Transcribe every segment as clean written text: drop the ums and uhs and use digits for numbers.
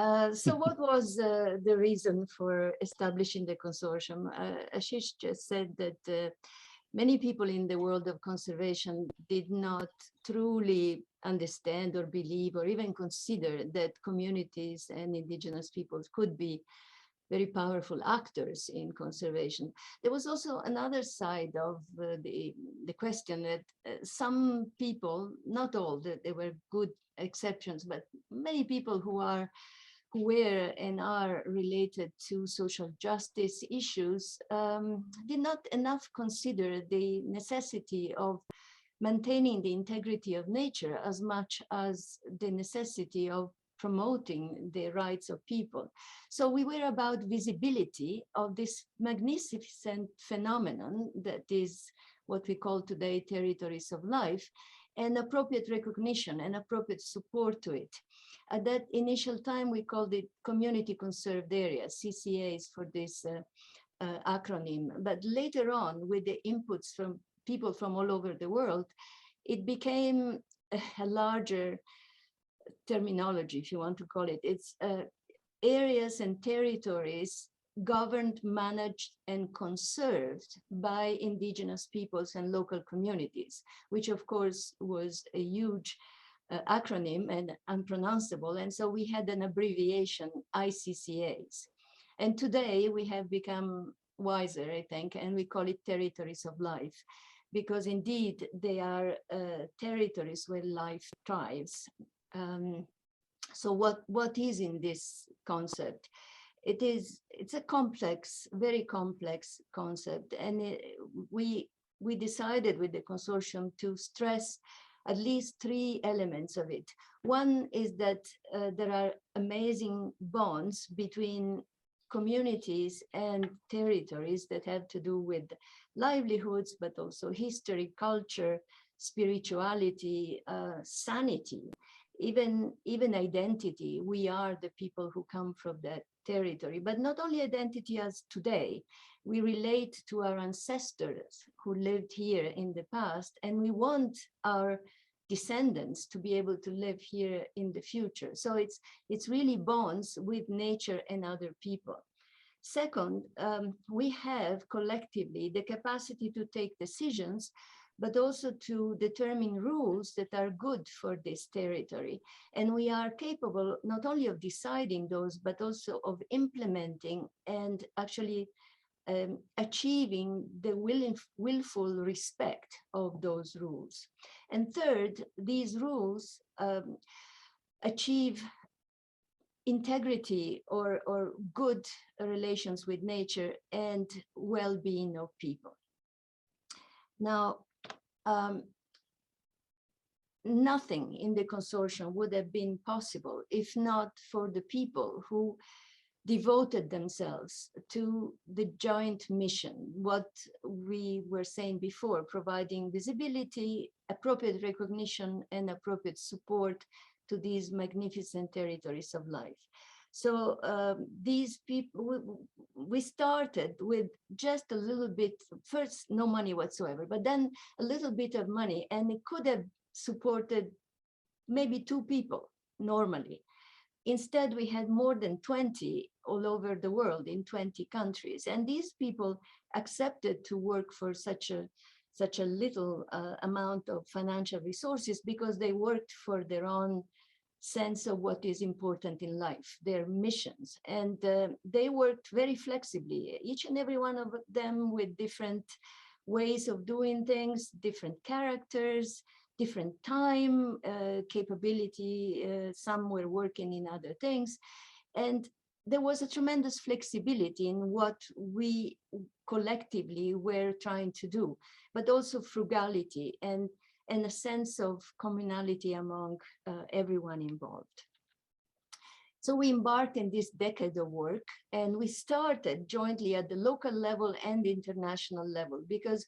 So what was the reason for establishing the consortium? Ashish just said that many people in the world of conservation did not truly understand or believe or even consider that communities and indigenous peoples could be very powerful actors in conservation. There was also another side of the question that some people, not all, that there were good exceptions, but many people who were and are related to social justice issues did not enough consider the necessity of maintaining the integrity of nature as much as the necessity of promoting the rights of people. So we were about visibility of this magnificent phenomenon that is what we call today territories of life, and appropriate recognition and appropriate support to it. At that initial time, we called it community conserved areas, CCAs for this acronym. But later on, with the inputs from people from all over the world, it became a larger terminology, if you want to call it. It's areas and territories governed, managed, and conserved by indigenous peoples and local communities, which of course was a huge acronym and unpronounceable. And so we had an abbreviation, ICCAs. And today we have become wiser, I think, and we call it territories of life, because indeed they are territories where life thrives. So what is in this concept? It's a complex, very complex concept, and we decided with the consortium to stress at least three elements of it. One is that there are amazing bonds between communities and territories that have to do with livelihoods, but also history, culture, spirituality, sanity, even identity. We are the people who come from that territory, but not only identity as today. We relate to our ancestors who lived here in the past, and we want our descendants to be able to live here in the future. So it's really bonds with nature and other people. Second, we have collectively the capacity to take decisions, but also to determine rules that are good for this territory. And we are capable not only of deciding those, but also of implementing and actually achieving the willful respect of those rules. And third, these rules achieve integrity or good relations with nature and well-being of people. Now, nothing in the consortium would have been possible if not for the people who devoted themselves to the joint mission, what we were saying before, providing visibility, appropriate recognition, and appropriate support to these magnificent territories of life. So these people, we started with just a little bit, first no money whatsoever, but then a little bit of money, and it could have supported maybe 2 people normally. Instead, we had more than 20 all over the world in 20 countries. And these people accepted to work for such a little amount of financial resources because they worked for their own sense of what is important in life, their missions. And they worked very flexibly, each and every one of them with different ways of doing things, different characters, different time capability. Some were working in other things. And there was a tremendous flexibility in what we collectively were trying to do, but also frugality and a sense of communality among everyone involved. So we embarked in this decade of work, and we started jointly at the local level and international level, because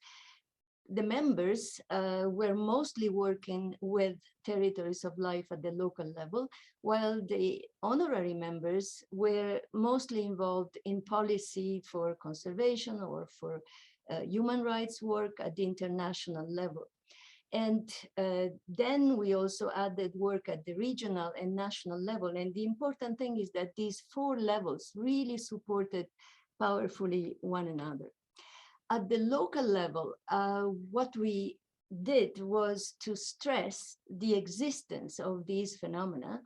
the members were mostly working with territories of life at the local level, while the honorary members were mostly involved in policy for conservation or for human rights work at the international level. And then we also added work at the regional and national level. And the important thing is that these 4 levels really supported powerfully one another. At the local level, what we did was to stress the existence of these phenomena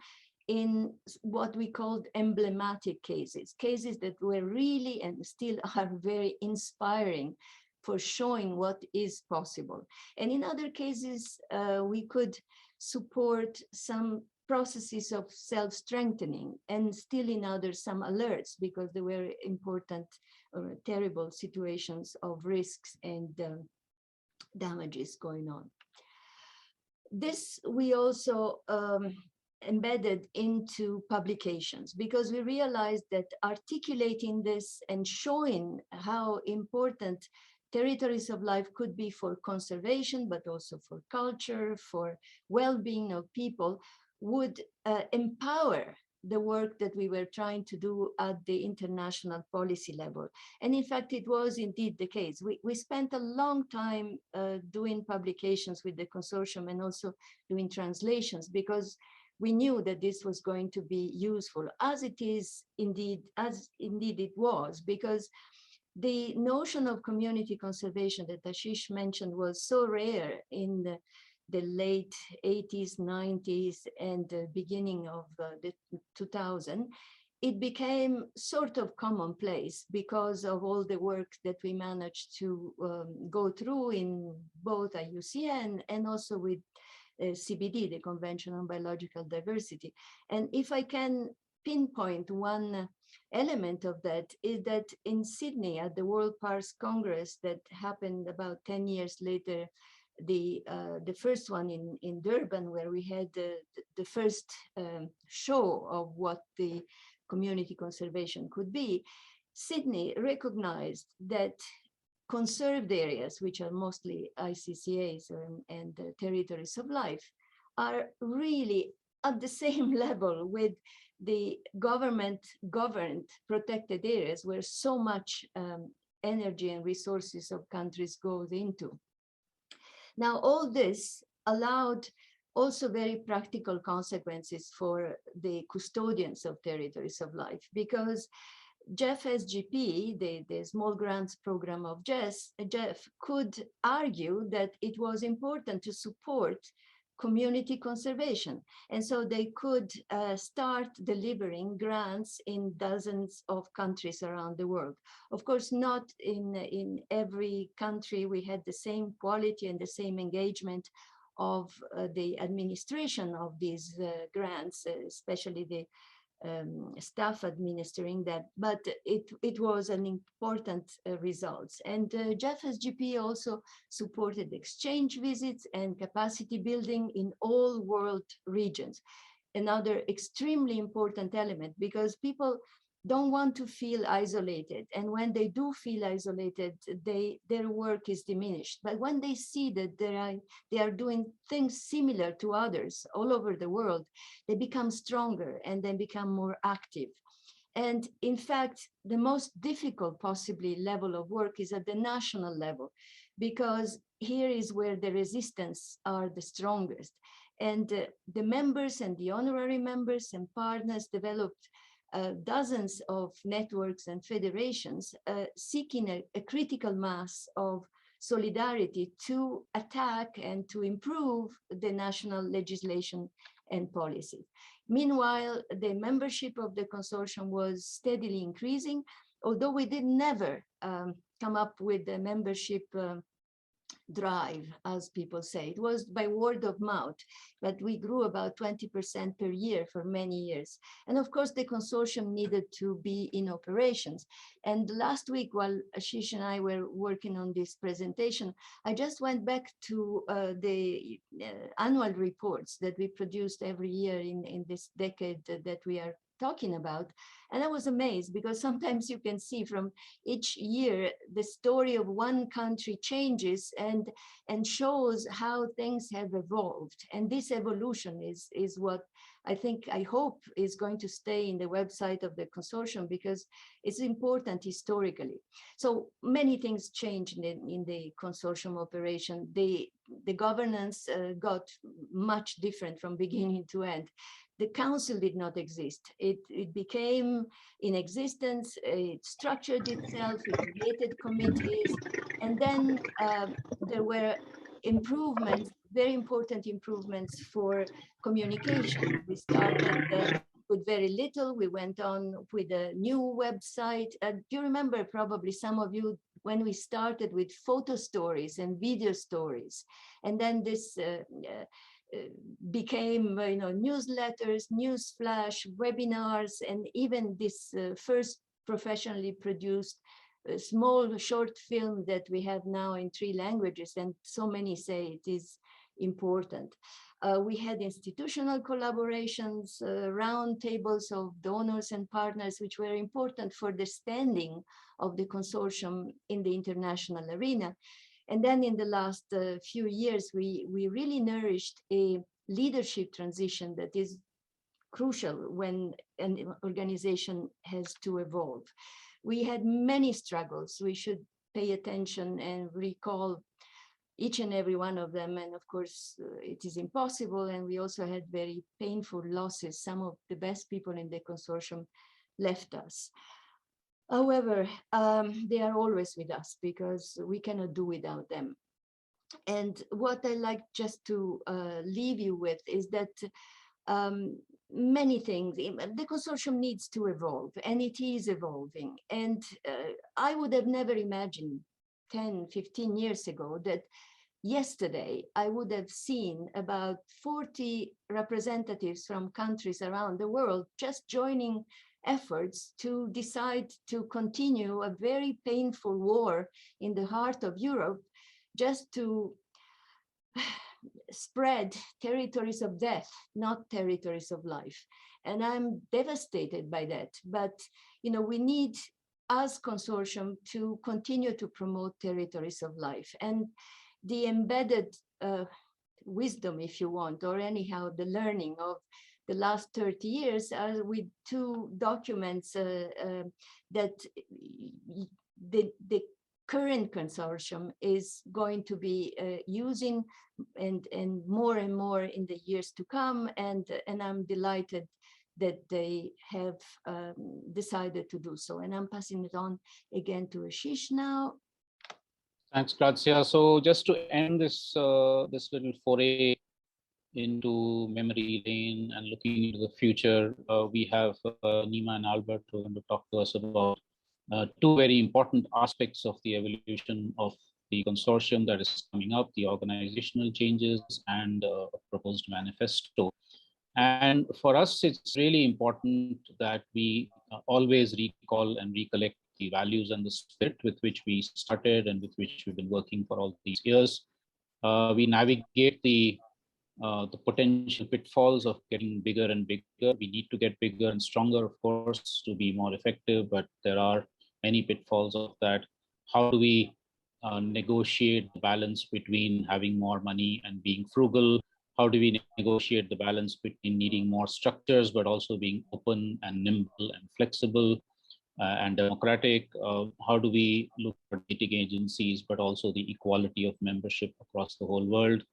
in what we called emblematic cases, cases that were really and still are very inspiring for showing what is possible. And in other cases, we could support some processes of self-strengthening, and still in others some alerts, because there were important terrible situations of risks and damages going on. This we also embedded into publications, because we realized that articulating this and showing how important territories of life could be for conservation, but also for culture, for well-being of people, would empower the work that we were trying to do at the international policy level. And in fact, it was indeed the case. We spent a long time doing publications with the consortium and also doing translations, because we knew that this was going to be useful, as indeed it was, because the notion of community conservation that Ashish mentioned was so rare in the late 80s, 90s, and the beginning of the 2000, it became sort of commonplace because of all the work that we managed to go through in both IUCN and also with CBD, the Convention on Biological Diversity. And if I can pinpoint one element of that, is that in Sydney at the World Parks Congress that happened about 10 years later, the first one in Durban, where we had the first show of what the community conservation could be, Sydney recognized that conserved areas, which are mostly ICCAs and territories of life, are really at the same level with the government-governed protected areas, where so much energy and resources of countries goes into. Now, all this allowed also very practical consequences for the custodians of territories of life, because Jeff SGP, the Small Grants Program of Jeff, could argue that it was important to support community conservation. And so they could start delivering grants in dozens of countries around the world. Of course, not in every country we had the same quality and the same engagement of the administration of these grants, especially the staff administering that, but it was an important result. And Jeff SGP also supported exchange visits and capacity building in all world regions. Another extremely important element, because people don't want to feel isolated, and when they do feel isolated, their work is diminished. But when they see that they are doing things similar to others all over the world, they become stronger and they become more active. And in fact, the most difficult possibly level of work is at the national level, because here is where the resistance are the strongest. And the members and the honorary members and partners developed dozens of networks and federations seeking a critical mass of solidarity to attack and to improve the national legislation and policy. Meanwhile, the membership of the consortium was steadily increasing, although we did never come up with the membership drive, as people say. It was by word of mouth, but we grew about 20% per year for many years. And of course, the consortium needed to be in operations. And last week, while Ashish and I were working on this presentation, I just went back to the annual reports that we produced every year in this decade that we are talking about. And I was amazed because sometimes you can see from each year the story of one country changes and shows how things have evolved. And this evolution is what I hope is going to stay in the website of the consortium, because it's important historically. So many things changed in the consortium operation. The governance got much different from beginning to end. The council did not exist. It became in existence, it structured itself, it created committees, and then there were improvements, very important improvements for communication. We started with very little. We went on with a new website. Do you remember, probably some of you, when we started with photo stories and video stories, and then this became newsletters, news flash, webinars, and even this first professionally produced small short film that we have now in 3 languages, and so many say it is important. We had institutional collaborations, round tables of donors and partners, which were important for the standing of the consortium in the international arena. And then in the last few years, we really nourished a leadership transition that is crucial when an organization has to evolve. We had many struggles. We should pay attention and recall each and every one of them. And of course, it is impossible. And we also had very painful losses. Some of the best people in the consortium left us. However, they are always with us because we cannot do without them. And what I like just to leave you with is that many things, the consortium needs to evolve, and it is evolving. And I would have never imagined 10, 15 years ago that yesterday I would have seen about 40 representatives from countries around the world just joining efforts to decide to continue a very painful war in the heart of Europe, just to spread territories of death, not territories of life. And I'm devastated by that. But we need, as consortium, to continue to promote territories of life. And the embedded wisdom, if you want, or anyhow the learning of the last 30 years are with 2 documents that the current consortium is going to be using and more in the years to come. And I'm delighted that they have decided to do so. And I'm passing it on again to Ashish now. Thanks, Grazia. So just to end this this little foray into memory lane and looking into the future, we have Nima and Albert who are going to talk to us about 2 very important aspects of the evolution of the consortium that is coming up, the organizational changes and a proposed manifesto. And for us, it's really important that we always recall and recollect the values and the spirit with which we started and with which we've been working for all these years. We navigate the potential pitfalls of getting bigger and bigger. We need to get bigger and stronger, of course, to be more effective, but there are many pitfalls of that. How do we negotiate the balance between having more money and being frugal? How do we negotiate the balance between needing more structures, but also being open and nimble and flexible and democratic? How do we look for dating agencies, but also the equality of membership across the whole world?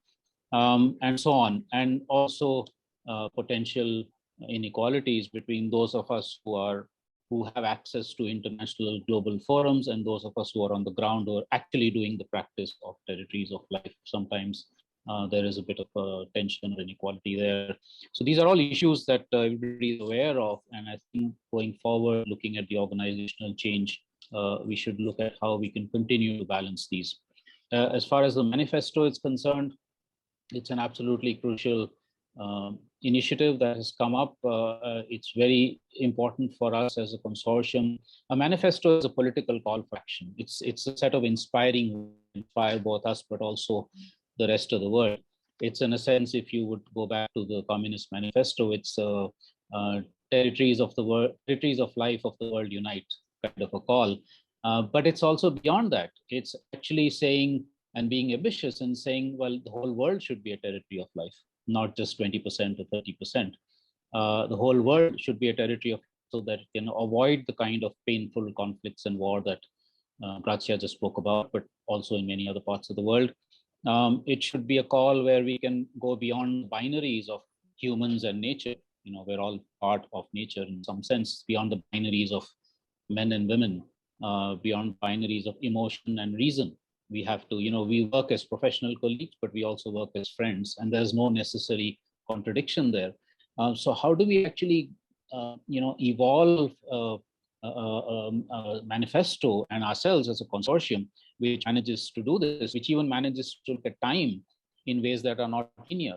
And so on, and also potential inequalities between those of us who have access to international global forums and those of us who are on the ground who are actually doing the practice of territories of life. Sometimes there is a bit of tension or inequality there. So these are all issues that everybody is aware of, and I think going forward, looking at the organizational change, we should look at how we can continue to balance these. As far as the manifesto is concerned, it's an absolutely crucial initiative that has come up. It's very important for us as a consortium. A manifesto is a political call for action. It's a set of inspire both us, but also the rest of the world. It's in a sense, if you would go back to the Communist Manifesto, it's territories of the world, territories of life of the world unite kind of a call. But it's also beyond that. It's actually saying and being ambitious and saying, well, the whole world should be a territory of life, not just 20% or 30%. The whole world should be a territory of, so that it can avoid the kind of painful conflicts and war that Grazia just spoke about, but also in many other parts of the world. It should be a call where we can go beyond binaries of humans and nature. We're all part of nature in some sense, beyond the binaries of men and women, beyond binaries of emotion and reason. We have to, we work as professional colleagues, but we also work as friends, and there's no necessary contradiction there. So how do we actually, evolve Manifesto and ourselves as a consortium, which manages to do this, which even manages to look at time in ways that are not linear.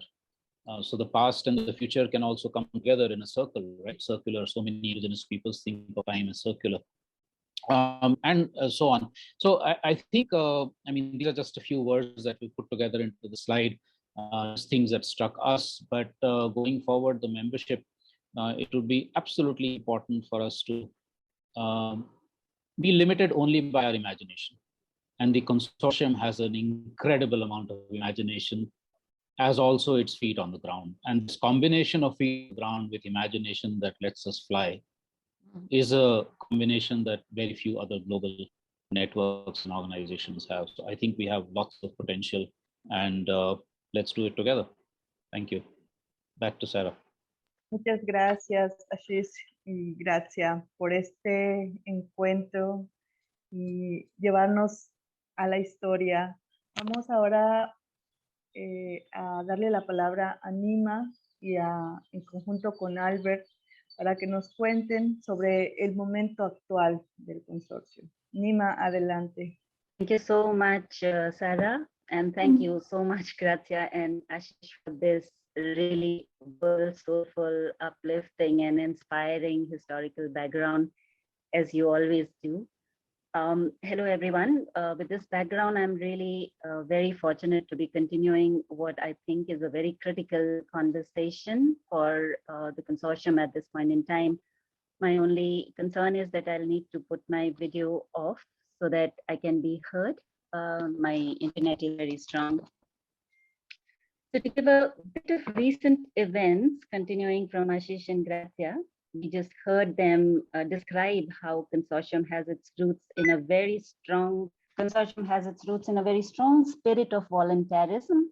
So the past and the future can also come together in a circle, right? Circular. So many indigenous peoples think of time as circular, and so on. So I think, these are just a few words that we put together into the slide, things that struck us. But going forward, the membership, it would be absolutely important for us to be limited only by our imagination. And the consortium has an incredible amount of imagination, as also its feet on the ground. And this combination of feet on the ground with imagination that lets us fly is a combination that very few other global networks and organizations have. So I think we have lots of potential, and let's do it together. Thank you. Back to Sarah. Muchas gracias, Ashish y Gracia, por este encuentro y llevarnos a la historia. Vamos ahora a darle la palabra a Nima y en conjunto con Albert para que nos cuenten sobre el momento actual del consorcio. Nima, adelante. Thank you so much, Sarah, and thank you so much, Grazia and Ashish, for this really soulful, uplifting, and inspiring historical background, as you always do. Hello, everyone. With this background, I'm really very fortunate to be continuing what I think is a very critical conversation for the consortium at this point in time. My only concern is that I'll need to put my video off so that I can be heard. My internet is very strong. So to give a bit of recent events, continuing from Ashish and Grazia, we just heard them describe how consortium has its roots in a very strong spirit of voluntarism,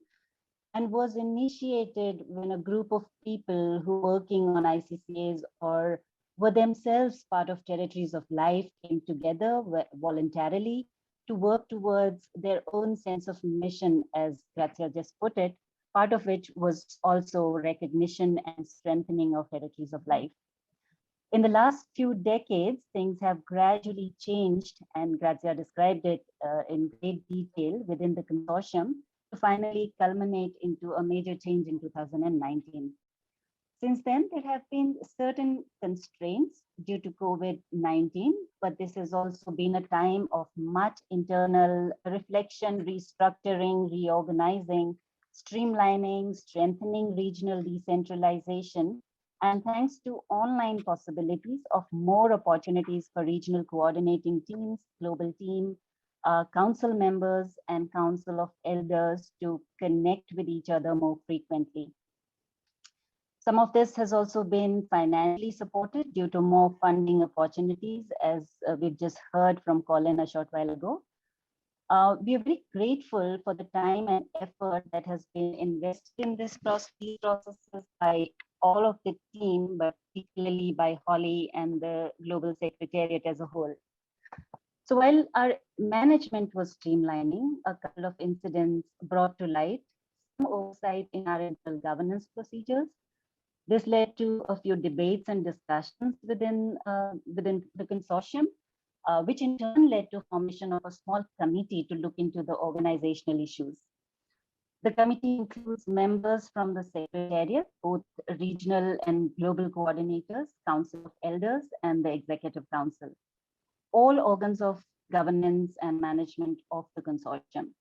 and was initiated when a group of people who were working on ICCAs or were themselves part of territories of life came together voluntarily to work towards their own sense of mission, as Grazia just put it, part of which was also recognition and strengthening of territories of life. In the last few decades, things have gradually changed, and Grazia described it in great detail within the consortium to finally culminate into a major change in 2019. Since then, there have been certain constraints due to COVID-19, but this has also been a time of much internal reflection, restructuring, reorganizing, streamlining, strengthening regional decentralization, and thanks to online possibilities of more opportunities for regional coordinating teams, global team, council members, and council of elders to connect with each other more frequently. Some of this has also been financially supported due to more funding opportunities, as we've just heard from Colin a short while ago. We are very grateful for the time and effort that has been invested in these processes by all of the team, but particularly by Holly and the Global Secretariat as a whole. So while our management was streamlining, a couple of incidents brought to light some oversight in our internal governance procedures. This led to a few debates and discussions within the consortium, which in turn led to formation of a small committee to look into the organizational issues. The committee includes members from the Secretariat, both regional and global coordinators, Council of Elders, and the Executive Council, all organs of governance and management of the consortium.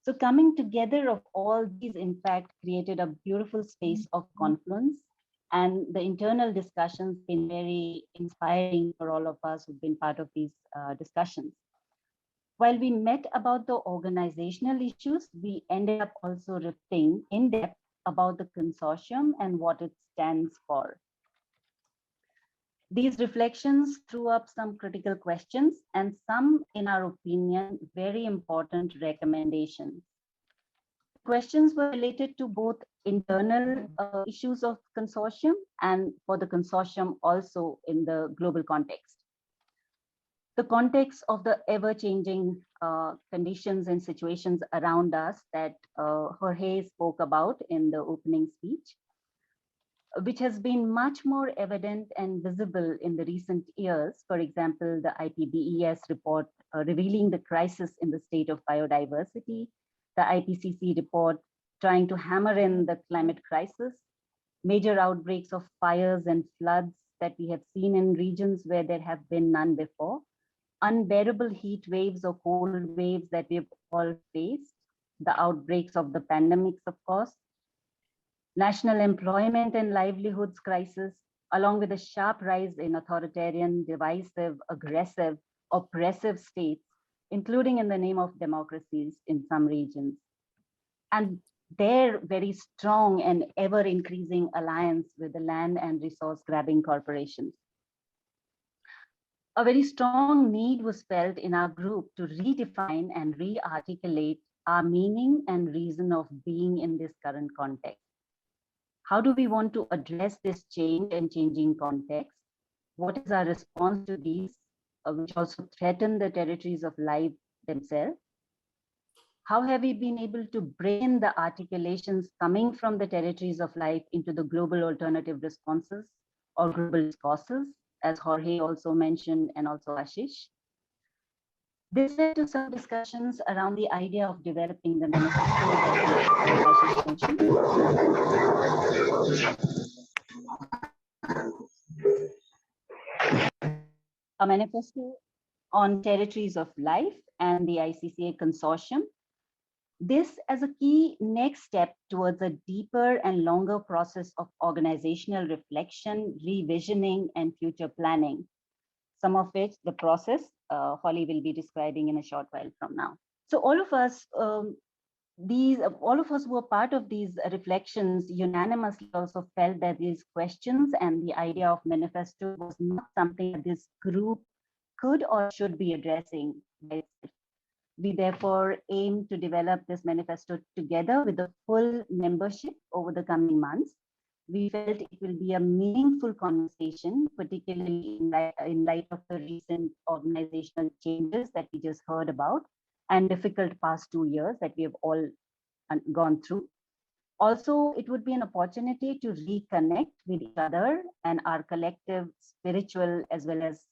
So coming together of all these, in fact, created a beautiful space of confluence And the internal discussions been very inspiring for all of us who've been part of these discussions. While we met about the organizational issues, we ended up also reflecting in depth about the consortium and what it stands for. These reflections threw up some critical questions and some, in our opinion, very important recommendations. Questions were related to both internal issues of consortium and for the consortium also in the global context. The context of the ever-changing conditions and situations around us that Jorge spoke about in the opening speech, which has been much more evident and visible in the recent years. For example, the IPBES report revealing the crisis in the state of biodiversity, the IPCC report trying to hammer in the climate crisis, major outbreaks of fires and floods that we have seen in regions where there have been none before, unbearable heat waves or cold waves that we've all faced, the outbreaks of the pandemics, of course, national employment and livelihoods crisis, along with a sharp rise in authoritarian, divisive, aggressive, oppressive states, including in the name of democracies in some regions. And their very strong and ever increasing alliance with the land and resource grabbing corporations. A very strong need was felt in our group to redefine and re-articulate our meaning and reason of being in this current context. How do we want to address this change and changing context? What is our response to these, which also threaten the territories of life themselves? How have we been able to bring the articulations coming from the territories of life into the global alternative responses or global causes, as Jorge also mentioned, and also Ashish? This led to some discussions around the idea of developing the manifesto that Ashish mentioned. A manifesto on territories of life and the ICCA consortium. This as a key next step towards a deeper and longer process of organizational reflection, revisioning, and future planning. Some of which the process Holly will be describing in a short while from now. So all of us who were part of these reflections unanimously also felt that these questions and the idea of manifesto was not something that this group could or should be addressing by itself. We therefore aim to develop this manifesto together with the full membership over the coming months. We felt it will be a meaningful conversation, particularly in light of the recent organizational changes that we just heard about and difficult past 2 years that we have all gone through. Also, it would be an opportunity to reconnect with each other and our collective spiritual as well as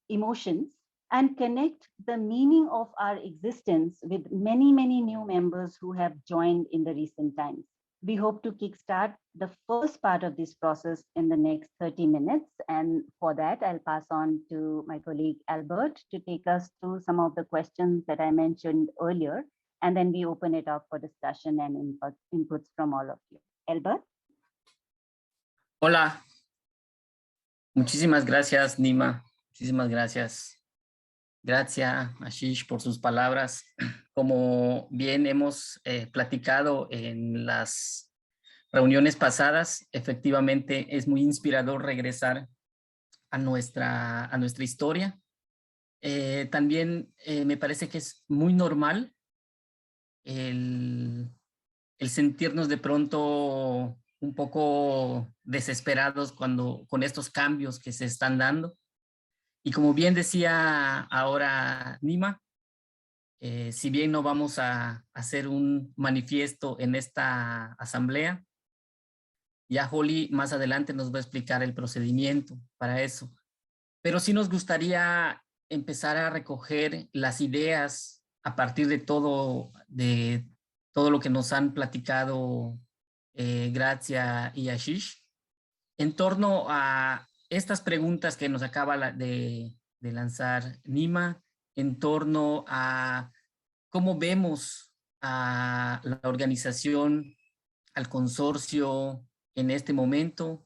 emotions, and connect the meaning of our existence with many, many new members who have joined in the recent times. We hope to kickstart the first part of this process in the next 30 minutes. And for that, I'll pass on to my colleague, Albert, to take us through some of the questions that I mentioned earlier. And then we open it up for discussion and inputs from all of you. Albert? Hola. Muchísimas gracias, Nima. Muchísimas gracias. Gracias, Ashish, por sus palabras. Como bien hemos platicado en las reuniones pasadas, efectivamente es muy inspirador regresar a nuestra historia. También me parece que es muy normal el sentirnos de pronto un poco desesperados con estos cambios que se están dando. Y como bien decía ahora Nima, si bien no vamos a hacer un manifiesto en esta asamblea, ya Holly más adelante nos va a explicar el procedimiento para eso. Pero sí nos gustaría empezar a recoger las ideas a partir de todo lo que nos han platicado Grazia y Ashish, en torno a estas preguntas que nos acaba de lanzar Nima, en torno a cómo vemos a la organización, al consorcio, en este momento?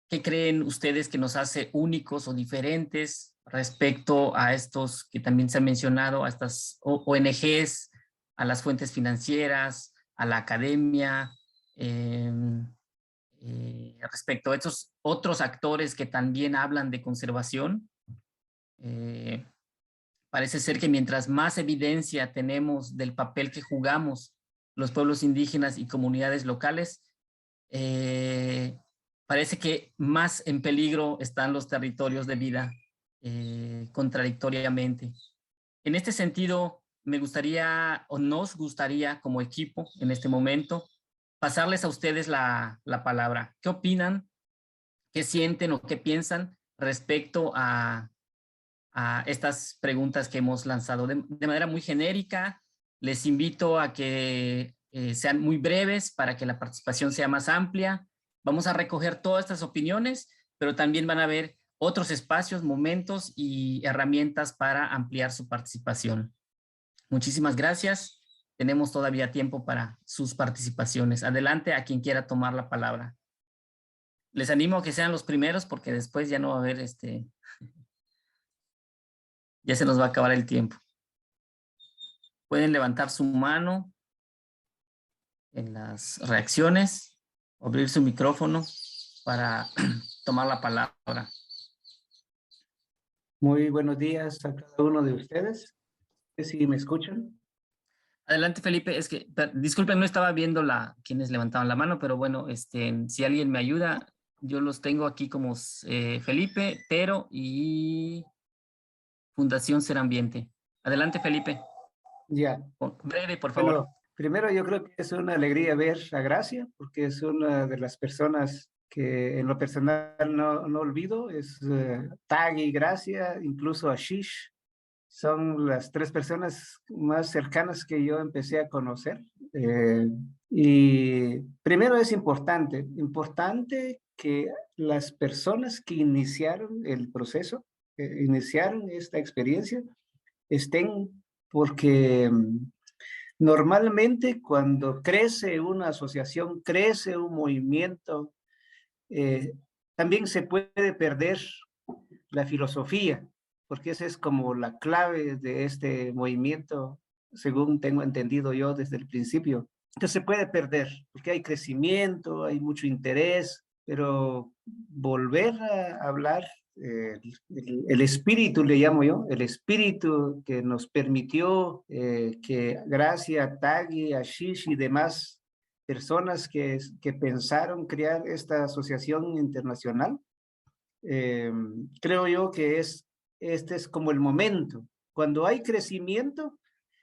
¿Qué creen ustedes que nos hace únicos o diferentes respecto a estos que también se han mencionado, a estas ONGs, a las fuentes financieras, a la academia, respecto a estos otros actores que también hablan de conservación? Parece ser que mientras más evidencia tenemos del papel que jugamos los pueblos indígenas y comunidades locales, parece que más en peligro están los territorios de vida, contradictoriamente. En este sentido, me gustaría, o nos gustaría como equipo en este momento, pasarles a ustedes la palabra. ¿Qué opinan? ¿Qué sienten o qué piensan respecto a estas preguntas que hemos lanzado de manera muy genérica? Les invito a que sean muy breves para que la participación sea más amplia. Vamos a recoger todas estas opiniones, pero también van a haber otros espacios, momentos y herramientas para ampliar su participación. Muchísimas gracias. Tenemos todavía tiempo para sus participaciones. Adelante a quien quiera tomar la palabra. Les animo a que sean los primeros porque después ya no va a haber ya se nos va a acabar el tiempo. Pueden levantar su mano en las reacciones, abrir su micrófono para tomar la palabra. Muy buenos días a cada uno de ustedes. ¿Sí me escuchan? Adelante, Felipe. Es que, disculpen, no estaba viendo quienes levantaban la mano, pero bueno, si alguien me ayuda, yo los tengo aquí como Felipe, Tero y Fundación Ser Ambiente. Adelante, Felipe. Ya. Breve, por favor. Bueno, primero yo creo que es una alegría ver a Gracia, porque es una de las personas que en lo personal no olvido, es Tagui, Gracia, incluso Ashish. Son las tres personas más cercanas que yo empecé a conocer. Y primero es importante que las personas que iniciaron el proceso, iniciaron esta experiencia, estén, porque normalmente cuando crece una asociación, crece un movimiento, también se puede perder la filosofía, porque esa es como la clave de este movimiento, según tengo entendido yo desde el principio. Entonces se puede perder, porque hay crecimiento, hay mucho interés, pero volver a hablar, el espíritu le llamo yo, el espíritu que nos permitió que gracias a Tagui, a Ashish y demás personas que pensaron crear esta asociación internacional, creo yo que este es como el momento. Cuando hay crecimiento,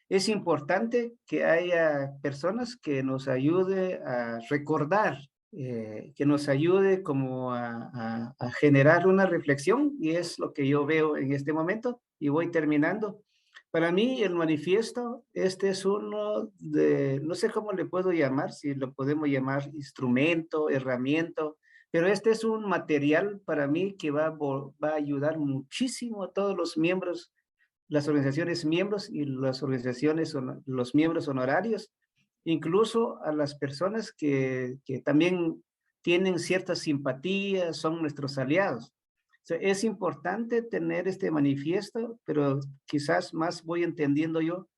es importante que haya personas que nos ayude a recordar, que nos ayude como a generar una reflexión, y es lo que yo veo en este momento, y voy terminando. Para mí el manifiesto, este es uno de, no sé cómo le puedo llamar, si lo podemos llamar instrumento, herramienta, pero este es un material para mí que va a ayudar muchísimo a todos los miembros, las organizaciones miembros y las organizaciones, los miembros honorarios, incluso a las personas que también tienen cierta simpatía, son nuestros aliados. O sea, es importante tener este manifiesto, pero quizás más voy entendiendo yo,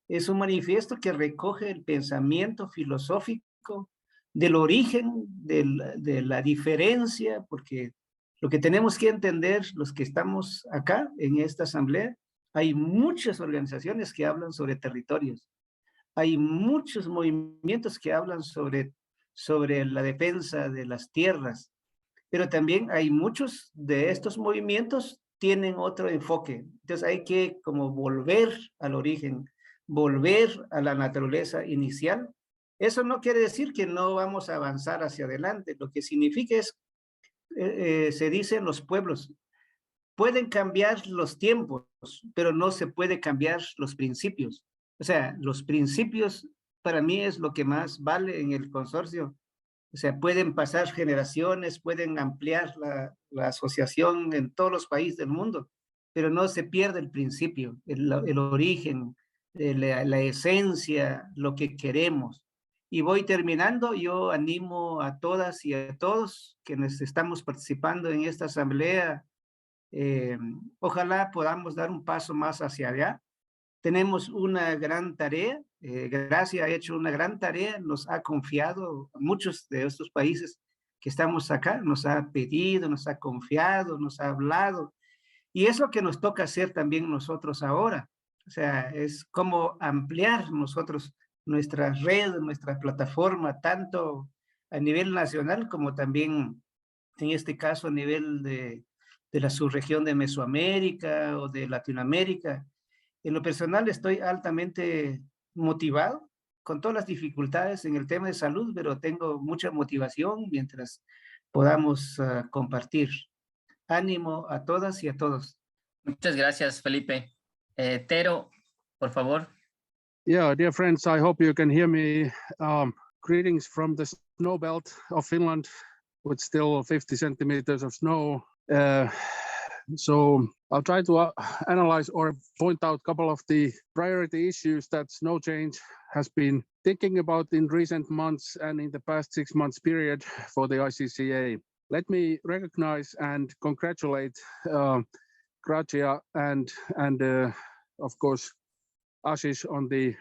es un manifiesto que recoge el pensamiento filosófico del origen, de la diferencia, porque lo que tenemos que entender los que estamos acá en esta asamblea, hay muchas organizaciones que hablan sobre territorios, hay muchos movimientos que hablan sobre la defensa de las tierras, pero también hay muchos de estos movimientos tienen otro enfoque. Entonces hay que como volver al origen, volver a la naturaleza inicial. Eso no quiere decir que no vamos a avanzar hacia adelante. Lo que significa es, se dice en los pueblos, pueden cambiar los tiempos, pero no se puede cambiar los principios. O sea, los principios para mí es lo que más vale en el consorcio. O sea, pueden pasar generaciones, pueden ampliar la asociación en todos los países del mundo, pero no se pierde el principio, el origen, la esencia, lo que queremos. Y voy terminando, yo animo a todas y a todos quienes estamos participando en esta asamblea, ojalá podamos dar un paso más hacia allá. Tenemos una gran tarea, Gracia ha hecho una gran tarea, nos ha confiado a muchos de estos países que estamos acá, nos ha pedido, nos ha confiado, nos ha hablado, y es lo que nos toca hacer también nosotros ahora. O sea, es como ampliar nosotros nuestra red, nuestra plataforma, tanto a nivel nacional como también, en este caso, a nivel de la subregión de Mesoamérica o de Latinoamérica. En lo personal estoy altamente motivado con todas las dificultades en el tema de salud, pero tengo mucha motivación mientras podamos compartir. Ánimo a todas y a todos. Muchas gracias, Felipe. Tero, por favor. Yeah, dear friends, I hope you can hear me. Greetings from the snow belt of Finland with still 50 centimeters of snow. So I'll try to analyze or point out a couple of the priority issues that Snow Change has been thinking about in recent months and in the past 6 months period for the ICCA. Let me recognize and congratulate Gracia and of course Ashish on the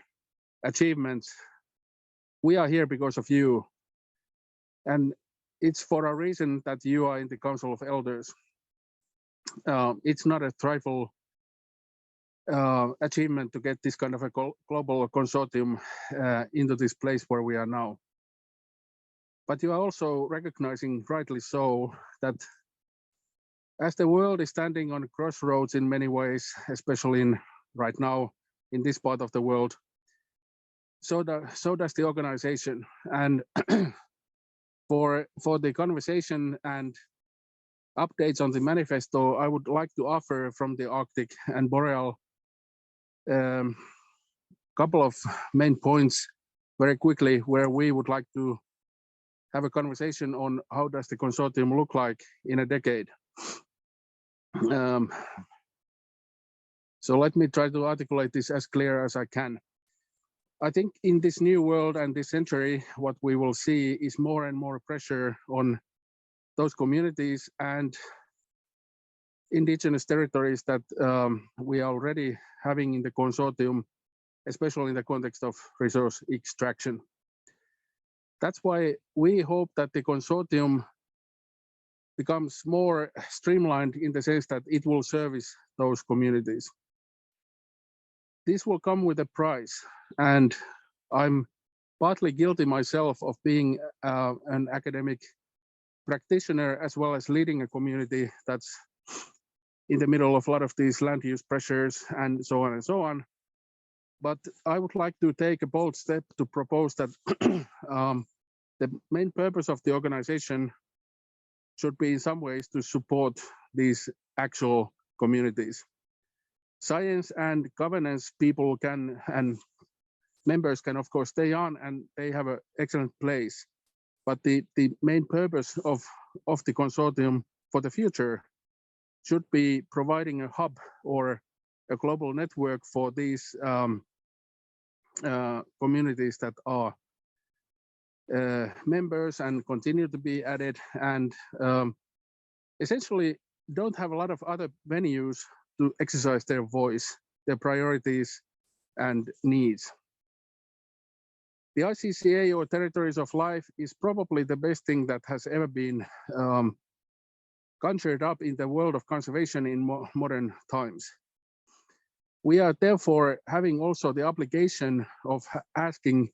achievements. We are here because of you, and it's for a reason that you are in the Council of Elders. It's not a trifle achievement to get this kind of a global consortium into this place where we are now. But you are also recognizing, rightly so, that as the world is standing on a crossroads in many ways, especially right now in this part of the world, so does the organization. And for the conversation and updates on the manifesto, I would like to offer from the Arctic and Boreal couple of main points very quickly, where we would like to have a conversation on how does the consortium look like in a decade. So let me try to articulate this as clear as I can. I think in this new world and this century, what we will see is more and more pressure on those communities and indigenous territories that we are already having in the consortium, especially in the context of resource extraction. That's why we hope that the consortium becomes more streamlined in the sense that it will service those communities. This will come with a price, and I'm partly guilty myself of being an academic practitioner as well as leading a community that's in the middle of a lot of these land use pressures and so on and so on. But I would like to take a bold step to propose that the main purpose of the organization should be in some ways to support these actual communities. Science and governance people can, and members can of course stay on, and they have an excellent place. But the main purpose of the consortium for the future should be providing a hub or a global network for these communities that are members and continue to be added, and essentially don't have a lot of other venues to exercise their voice, their priorities and needs. The ICCA, or Territories of Life, is probably the best thing that has ever been conjured up in the world of conservation in modern times. We are therefore having also the obligation of asking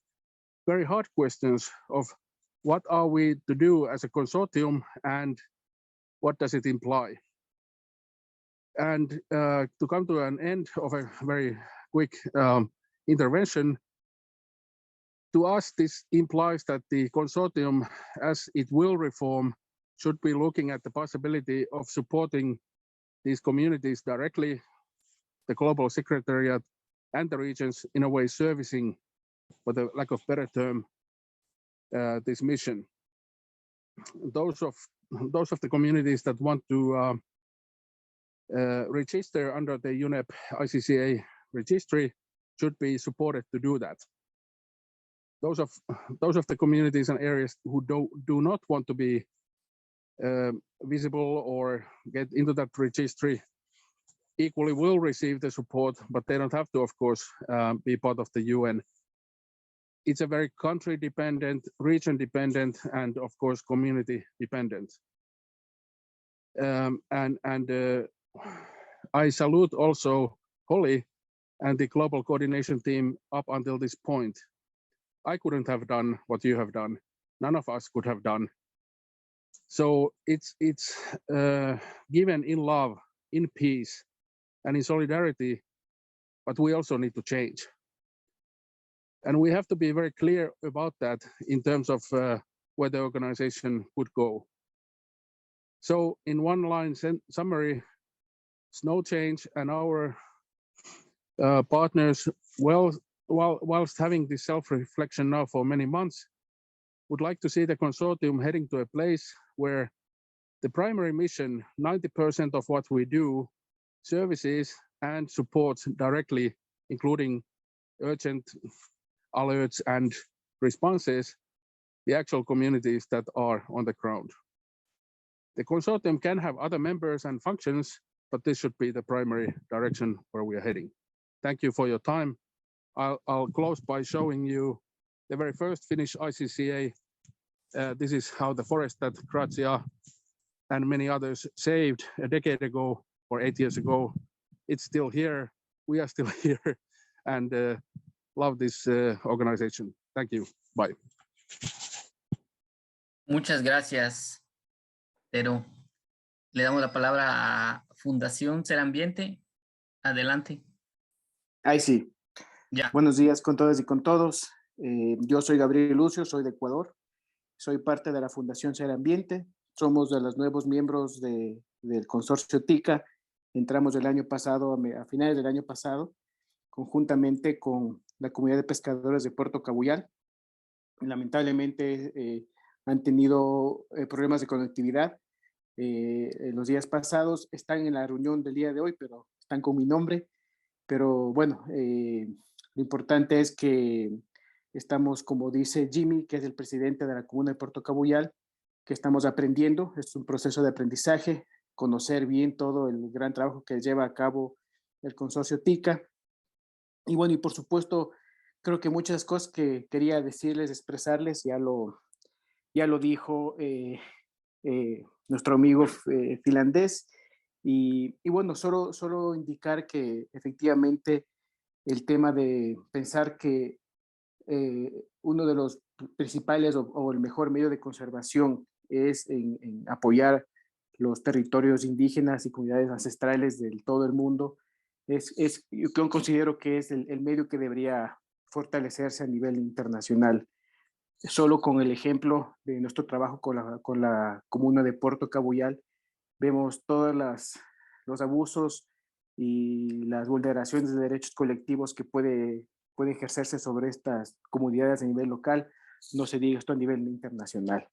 very hard questions of what are we to do as a consortium and what does it imply? And to come to an end of a very quick intervention, to us this implies that the consortium, as it will reform, should be looking at the possibility of supporting these communities directly, the Global Secretariat and the regions, in a way servicing, for the lack of better term, this mission. Those of the communities that want to register under the UNEP ICCA registry should be supported to do that. those of the communities and areas who do not want to be visible or get into that registry equally will receive the support, but they don't have to, of course, be part of the UN. It's a very country dependent, region dependent, and of course community dependent. I salute also Holly and the global coordination team up until this point. I couldn't have done what you have done. None of us could have done. So it's given in love, in peace, and in solidarity, but we also need to change. And we have to be very clear about that in terms of where the organization would go. So in one line summary, no change, and our partners, whilst having this self-reflection now for many months, would like to see the consortium heading to a place where the primary mission, 90% of what we do, services and supports directly, including urgent alerts and responses, the actual communities that are on the ground. The consortium can have other members and functions, but this should be the primary direction where we are heading. Thank you for your time. I'll close by showing you the very first Finnish ICCA. This is how the forest that Grazia and many others saved a decade ago or 8 years ago. It's still here. We are still here, and love this organization. Thank you. Bye. Muchas gracias, Tero. Le damos la palabra a Fundación Ser Ambiente. Adelante. Ahí sí. Ya. Buenos días con todas y con todos. Yo soy Gabriel Lucio, soy de Ecuador. Soy parte de la Fundación Ser Ambiente. Somos de los nuevos miembros del consorcio TICA. Entramos el año pasado, a finales del año pasado, conjuntamente con la comunidad de pescadores de Puerto Cabuyal. Lamentablemente han tenido problemas de conectividad. Los días pasados están en la reunión del día de hoy, pero están con mi nombre. Pero bueno, lo importante es que estamos, como dice Jimmy, que es el presidente de la comuna de Puerto Cabuyal, que estamos aprendiendo. Es un proceso de aprendizaje, conocer bien todo el gran trabajo que lleva a cabo el consorcio TICA. Y bueno, y por supuesto, creo que muchas cosas que quería decirles, expresarles, ya lo dijo nuestro amigo finlandés. Y bueno, solo indicar que efectivamente el tema de pensar que uno de los principales o el mejor medio de conservación es en apoyar los territorios indígenas y comunidades ancestrales de todo el mundo, yo considero que es el medio que debería fortalecerse a nivel internacional. Solo con el ejemplo de nuestro trabajo con la comuna de Puerto Cabuyal, vemos todos los abusos y las vulneraciones de derechos colectivos que puede ejercerse sobre estas comunidades a nivel local, no se diga esto a nivel internacional.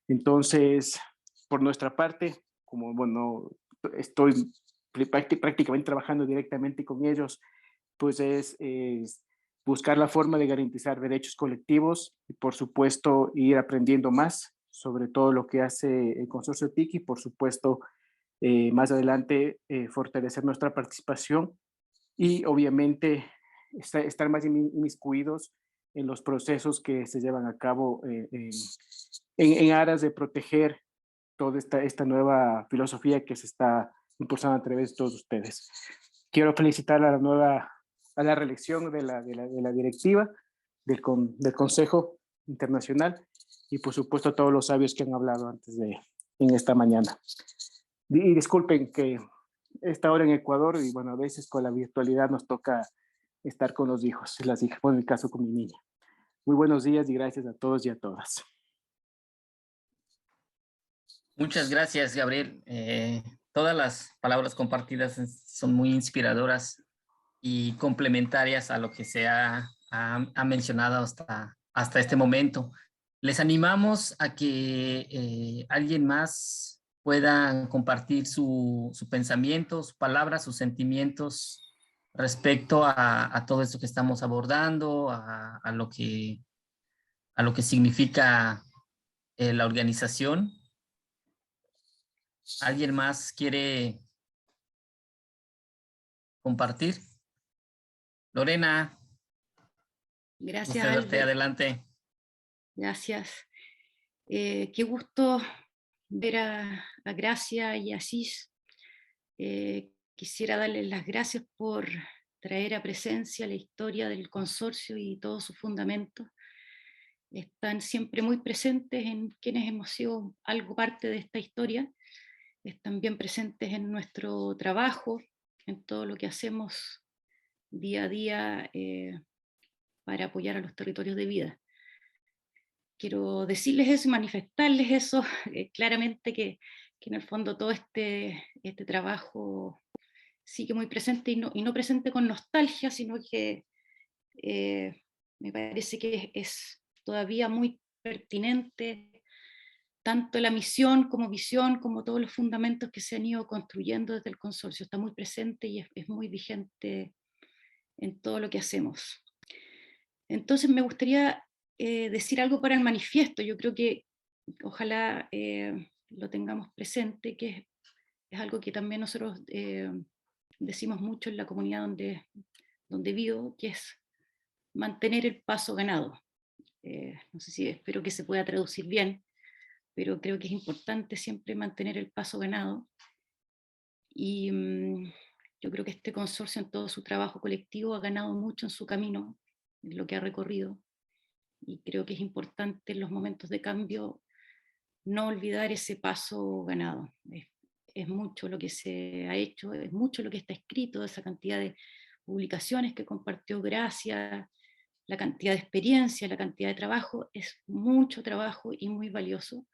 Entonces, por nuestra parte, como bueno, estoy prácticamente trabajando directamente con ellos, pues es buscar la forma de garantizar derechos colectivos y por supuesto ir aprendiendo más sobre todo lo que hace el consorcio TIC y por supuesto más adelante fortalecer nuestra participación y obviamente estar más inmiscuidos en los procesos que se llevan a cabo en aras de proteger toda esta nueva filosofía que se está impulsando a través de todos ustedes. Quiero felicitar a la reelección de la directiva del Consejo Internacional y por supuesto a todos los sabios que han hablado antes en esta mañana. Y disculpen que esta hora en Ecuador y bueno, a veces con la virtualidad nos toca estar con los hijos, las hijas, en el caso con mi niña. Muy buenos días y gracias a todos y a todas. Muchas gracias, Gabriel. Todas las palabras compartidas son muy inspiradoras y complementarias a lo que se ha mencionado hasta este momento. Les animamos a que alguien más pueda compartir su pensamiento, sus palabras, sus sentimientos respecto a todo esto que estamos abordando, a lo que a lo que significa la organización. ¿Alguien más quiere compartir? Lorena, Gracias, usted verte, Albert. adelante. Gracias. Qué gusto ver a Gracia y a Asís. Quisiera darles las gracias por traer a presencia la historia del consorcio y todos sus fundamentos. Están siempre muy presentes en quienes hemos sido algo parte de esta historia. Están bien presentes en nuestro trabajo, en todo lo que hacemos día a día para apoyar a los territorios de vida. Quiero decirles eso y manifestarles eso claramente, que en el fondo todo este trabajo sigue muy presente y no presente con nostalgia, sino que me parece que es todavía muy pertinente tanto la misión como visión, como todos los fundamentos que se han ido construyendo desde el consorcio. Está muy presente y es muy vigente en todo lo que hacemos. Entonces me gustaría decir algo para el manifiesto. Yo creo que ojalá lo tengamos presente, que es algo que también nosotros decimos mucho en la comunidad donde vivo, que es mantener el paso ganado. No sé si espero que se pueda traducir bien, pero creo que es importante siempre mantener el paso ganado. Y yo creo que este consorcio en todo su trabajo colectivo ha ganado mucho en su camino, en lo que ha recorrido, y creo que es importante en los momentos de cambio no olvidar ese paso ganado. Es mucho lo que se ha hecho, es mucho lo que está escrito, esa cantidad de publicaciones que compartió Gracia, la cantidad de experiencia, la cantidad de trabajo, es mucho trabajo y muy valioso.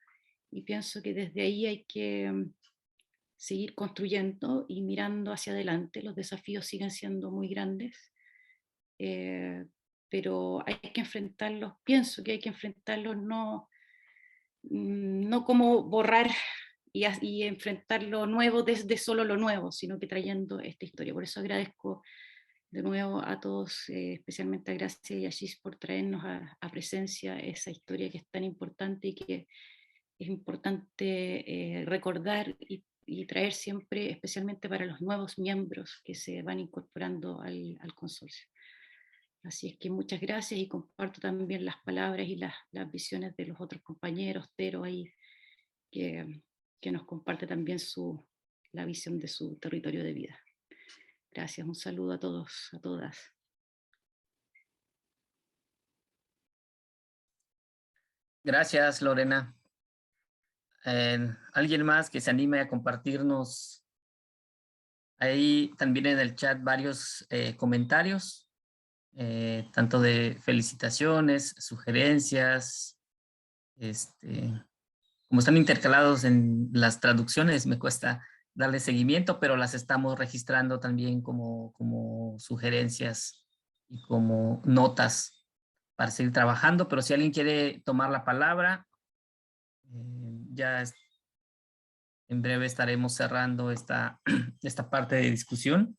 Y pienso que desde ahí hay que seguir construyendo y mirando hacia adelante. Los desafíos siguen siendo muy grandes, pero hay que enfrentarlos, pienso que hay que enfrentarlos no como borrar y enfrentar lo nuevo desde solo lo nuevo, sino que trayendo esta historia. Por eso agradezco de nuevo a todos, especialmente a Gracia y a Gis, por traernos a presencia esa historia que es tan importante y que es importante recordar y traer siempre, especialmente para los nuevos miembros que se van incorporando al consorcio. Así es que muchas gracias y comparto también las palabras y las visiones de los otros compañeros, Tero ahí, que nos comparte también la visión de su territorio de vida. Gracias, un saludo a todos, a todas. Gracias, Lorena. ¿Alguien más que se anime a compartirnos? Hay también en el chat varios comentarios, tanto de felicitaciones, sugerencias, como están intercalados en las traducciones, me cuesta darle seguimiento, pero las estamos registrando también como sugerencias y como notas para seguir trabajando. Pero si alguien quiere tomar la palabra, ya en breve estaremos cerrando esta parte de discusión,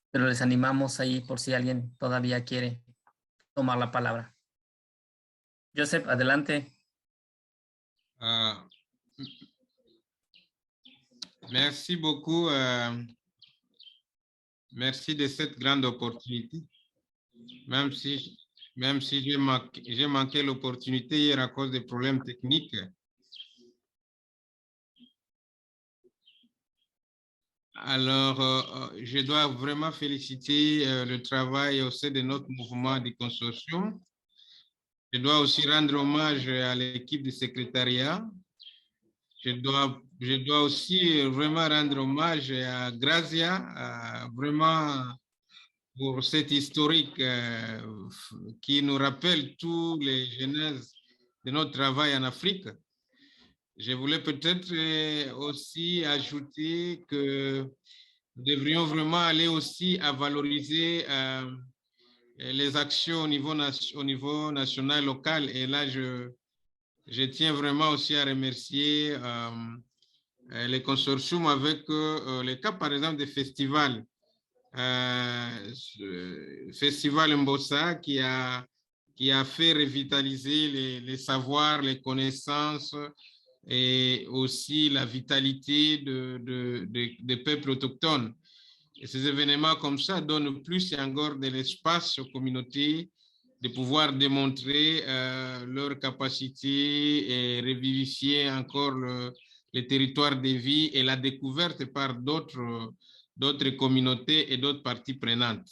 pero les animamos ahí por si alguien todavía quiere tomar la palabra. Joseph, adelante. Merci beaucoup. Merci de cette grande opportunité. Même si j'ai manqué l'opportunité hier à cause des problèmes techniques. Alors, je dois vraiment féliciter le travail au sein de notre mouvement du consortium. Je dois aussi rendre hommage à l'équipe du secrétariat. Je dois aussi vraiment rendre hommage à Gracia, vraiment pour cet historique qui nous rappelle tous les genèses de notre travail en Afrique. Je voulais peut-être aussi ajouter que nous devrions vraiment aller aussi à valoriser les actions au niveau national, local. Et là, je tiens vraiment aussi à remercier les consortiums avec le cas, par exemple, des festivals. Festival Mbossa qui a qui a fait revitaliser les savoirs, les connaissances et aussi la vitalité des peuples autochtones. Et ces événements comme ça donnent plus et encore de l'espace aux communautés de pouvoir démontrer leur capacité et revivifier encore les territoires de vie et la découverte par d'autres communautés et d'autres parties prenantes.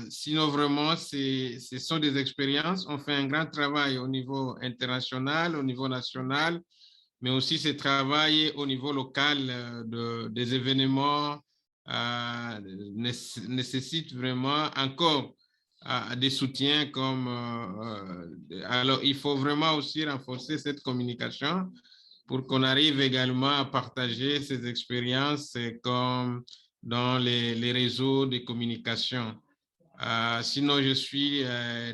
Sinon, vraiment, ce sont des expériences. On fait un grand travail au niveau international, au niveau national, mais aussi ce travail au niveau local des événements nécessite vraiment encore des soutiens comme... alors, il faut vraiment aussi renforcer cette communication pour qu'on arrive également à partager ces expériences comme dans les réseaux de communication. Sinon, je suis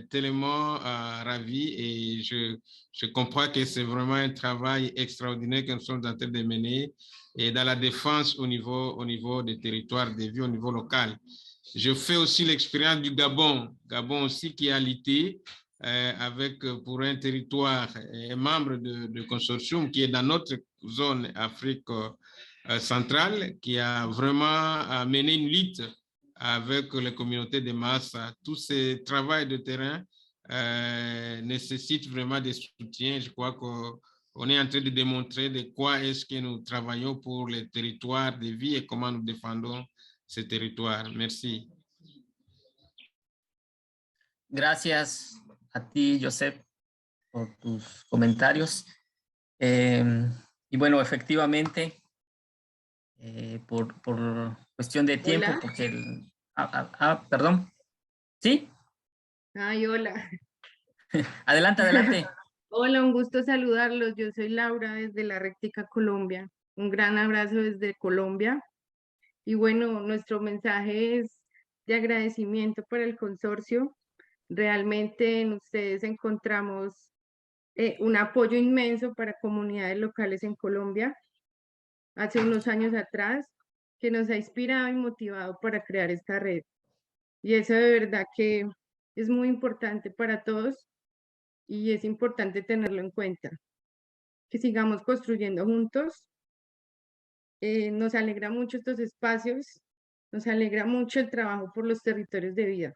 tellement ravi et je comprends que c'est vraiment un travail extraordinaire que nous sommes en train de mener et dans la défense au niveau des territoires de vie, au niveau local. Je fais aussi l'expérience du Gabon aussi qui a lutté avec pour un territoire et membre de consortium qui est dans notre zone Afrique centrale, qui a vraiment mené une lutte avec les communautés de masse. Tout ce travail de terrain nécessite vraiment des soutiens. Je crois qu'on est en train de démontrer de quoi est-ce que nous travaillons pour les territoires de vie et comment nous défendons ces territoires. Merci. Gracias a ti, Joseph, por tus comentarios. Y bueno, efectivamente, por cuestión de tiempo, Hola. porque perdón. ¿Sí? Ay, hola. Adelante, adelante. Hola, un gusto saludarlos. Yo soy Laura desde La Rectica, Colombia. Un gran abrazo desde Colombia. Y bueno, nuestro mensaje es de agradecimiento para el consorcio. Realmente en ustedes encontramos un apoyo inmenso para comunidades locales en Colombia. Hace unos años atrás, que nos ha inspirado y motivado para crear esta red. Y eso de verdad que es muy importante para todos y es importante tenerlo en cuenta. Que sigamos construyendo juntos. Nos alegra mucho estos espacios, nos alegra mucho el trabajo por los territorios de vida.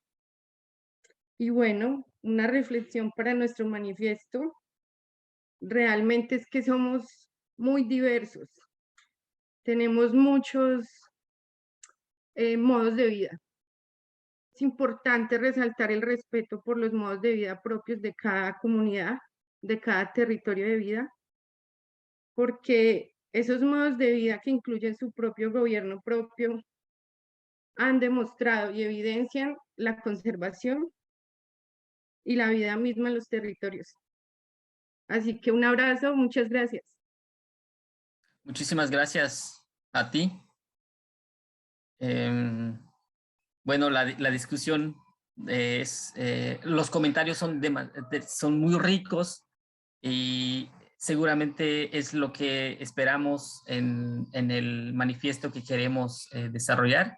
Y bueno, una reflexión para nuestro manifiesto realmente es que somos muy diversos. Tenemos muchos modos de vida. Es importante resaltar el respeto por los modos de vida propios de cada comunidad, de cada territorio de vida, porque esos modos de vida que incluyen su propio gobierno propio han demostrado y evidencian la conservación y la vida misma en los territorios. Así que un abrazo, muchas gracias. Muchísimas gracias a ti. Bueno, la discusión los comentarios son muy ricos y seguramente es lo que esperamos en el manifiesto que queremos desarrollar.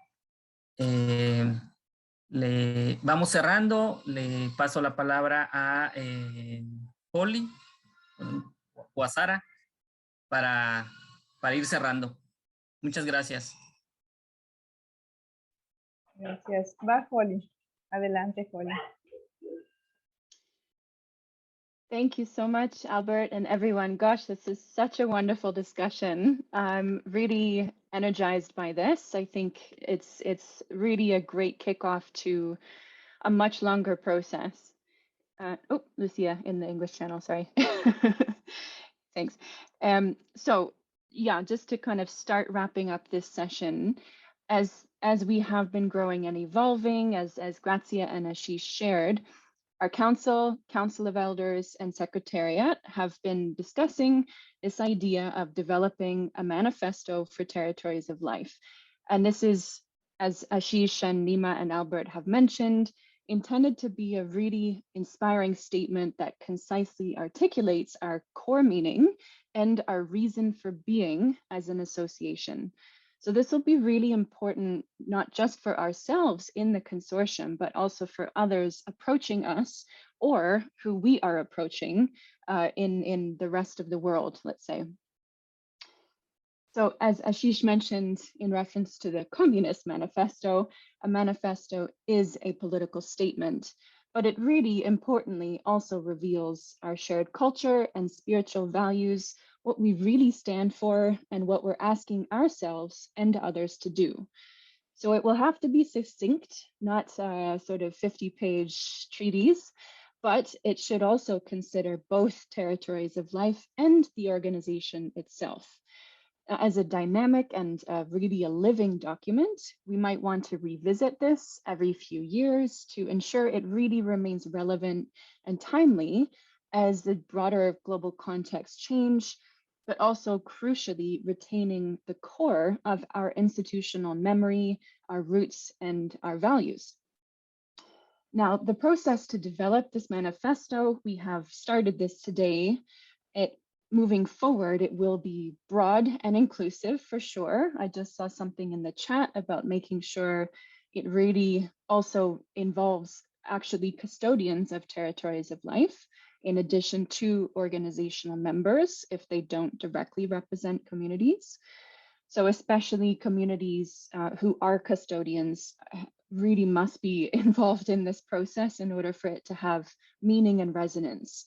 Vamos cerrando, le paso la palabra a Poli o a Sara para ir cerrando. Muchas gracias. Gracias. Va, Holly. Adelante, Holly. Thank you so much, Albert and everyone. Gosh, this is such a wonderful discussion. I'm really energized by this. I think it's really a great kickoff to a much longer process. Oh, Lucia in the English channel, sorry. Thanks. So yeah, just to kind of start wrapping up this session, as we have been growing and evolving, as Grazia and Ashish shared, our council of elders, and secretariat have been discussing this idea of developing a manifesto for territories of life. And this is, as Ashish and Nima and Albert have mentioned, intended to be a really inspiring statement that concisely articulates our core meaning and our reason for being as an association. So this will be really important, not just for ourselves in the consortium, but also for others approaching us or who we are approaching in the rest of the world, let's say. So as Ashish mentioned in reference to the Communist Manifesto, a manifesto is a political statement, but it really importantly also reveals our shared culture and spiritual values, what we really stand for and what we're asking ourselves and others to do. So it will have to be succinct, not sort of 50-page treatise, but it should also consider both territories of life and the organization itself. As a dynamic and really a living document, we might want to revisit this every few years to ensure it really remains relevant and timely as the broader global context change, but also crucially retaining the core of our institutional memory, our roots, and our values. Now, the process to develop this manifesto, we have started this today. Moving forward, it will be broad and inclusive for sure. I just saw something in the chat about making sure it really also involves actually custodians of territories of life, in addition to organizational members if they don't directly represent communities. So especially communities who are custodians really must be involved in this process in order for it to have meaning and resonance.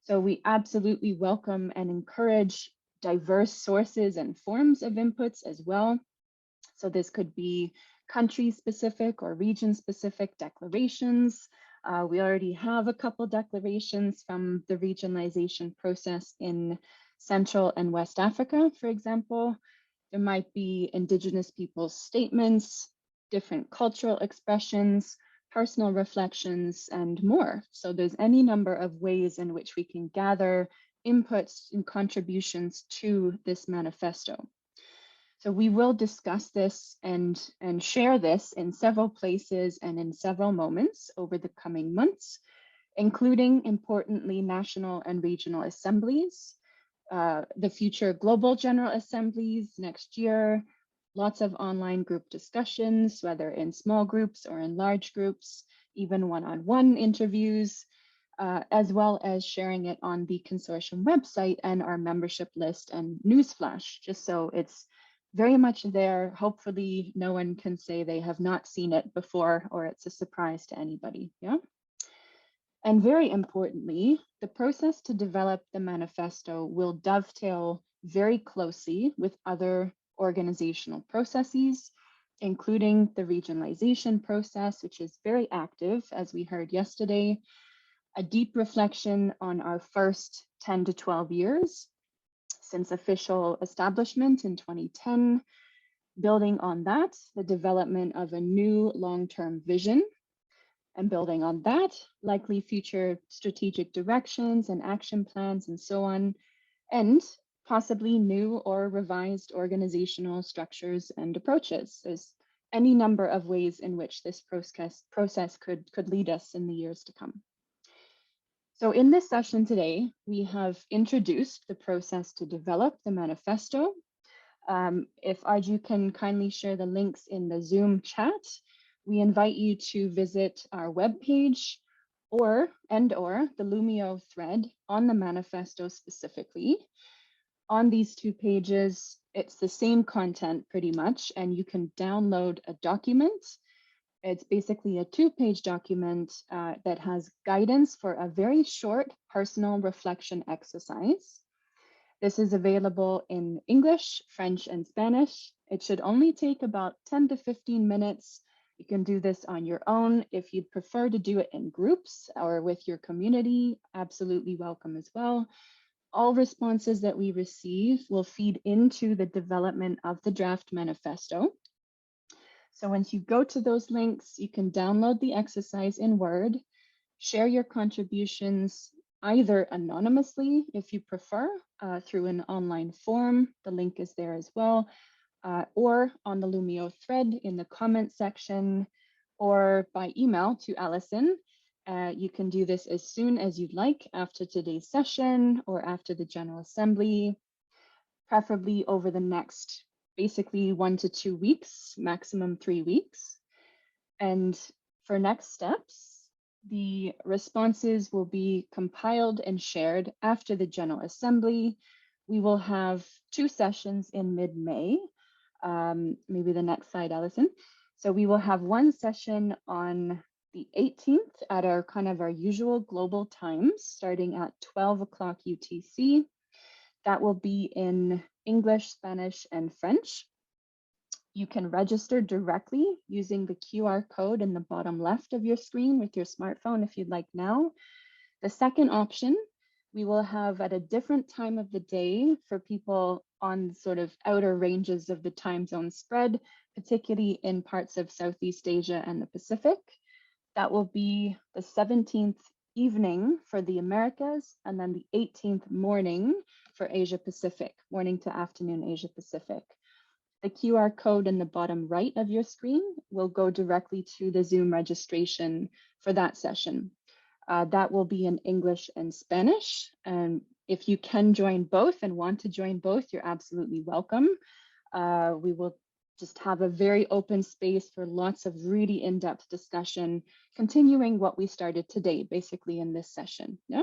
So we absolutely welcome and encourage diverse sources and forms of inputs as well. So this could be country-specific or region-specific declarations. We already have a couple declarations from the regionalization process in Central and West Africa, for example. There might be Indigenous peoples' statements, different cultural expressions, personal reflections, and more. So there's any number of ways in which we can gather inputs and contributions to this manifesto. So we will discuss this and share this in several places and in several moments over the coming months, including, importantly, national and regional assemblies, the future global general assemblies next year, lots of online group discussions, whether in small groups or in large groups, even one-on-one interviews, as well as sharing it on the consortium website and our membership list and newsflash, just so it's very much there. Hopefully no one can say they have not seen it before or it's a surprise to anybody, yeah? And very importantly, the process to develop the manifesto will dovetail very closely with other organizational processes, including the regionalization process, which is very active, as we heard yesterday, a deep reflection on our first 10 to 12 years since official establishment in 2010, building on that, the development of a new long-term vision, and building on that, likely future strategic directions and action plans and so on, and possibly new or revised organizational structures and approaches. There's any number of ways in which this process could lead us in the years to come. So in this session today, we have introduced the process to develop the manifesto. If Arju can kindly share the links in the Zoom chat, we invite you to visit our webpage or the Lumio thread on the manifesto specifically. On these two pages, it's the same content pretty much, and you can download a document. It's basically a 2-page document that has guidance for a very short personal reflection exercise. This is available in English, French, and Spanish. It should only take about 10 to 15 minutes. You can do this on your own. If you'd prefer to do it in groups or with your community, absolutely welcome as well. All responses that we receive will feed into the development of the draft manifesto. So once you go to those links, you can download the exercise in Word, share your contributions either anonymously, if you prefer, through an online form. The link is there as well, or on the Lumio thread in the comment section, or by email to Allison. You can do this as soon as you'd like after today's session or after the General Assembly, preferably over the next basically 1 to 2 weeks, maximum 3 weeks. And for next steps, the responses will be compiled and shared after the General Assembly. We will have 2 sessions in mid-May. Maybe the next slide, Alison. So we will have 1 session on the 18th at our usual global times, starting at 12 o'clock UTC. That will be in English, Spanish, and French. You can register directly using the QR code in the bottom left of your screen with your smartphone if you'd like now. The second option, we will have at a different time of the day for people on sort of outer ranges of the time zone spread, particularly in parts of Southeast Asia and the Pacific. That will be the 17th evening for the Americas, and then the 18th morning for Asia Pacific, morning to afternoon Asia Pacific. The QR code in the bottom right of your screen will go directly to the Zoom registration for that session. That will be in English and Spanish. And if you can join both and want to join both, you're absolutely welcome. We will just have a very open space for lots of really in-depth discussion, continuing what we started today, basically in this session. Yeah.